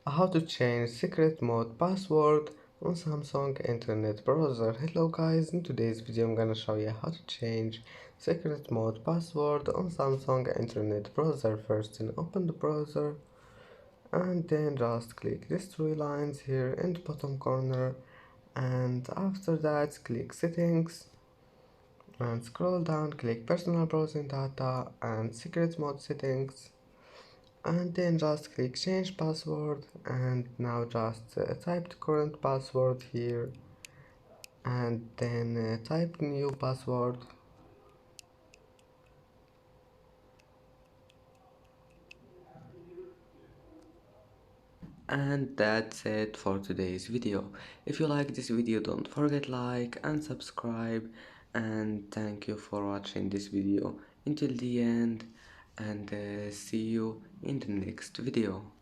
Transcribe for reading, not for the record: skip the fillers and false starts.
How to change secret mode password on Samsung internet browser. Hello guys, in today's video I'm gonna show you how to change secret mode password on Samsung internet browser. First, open the browser and then just click these three lines here in the bottom corner, and after that click settings and scroll down, click personal browsing data and secret mode settings, and then just click change password, and now just type the current password here and then type new password, and that's it for today's video. If you like this video, don't forget like and subscribe, and thank you for watching this video until the end, and see you in the next video.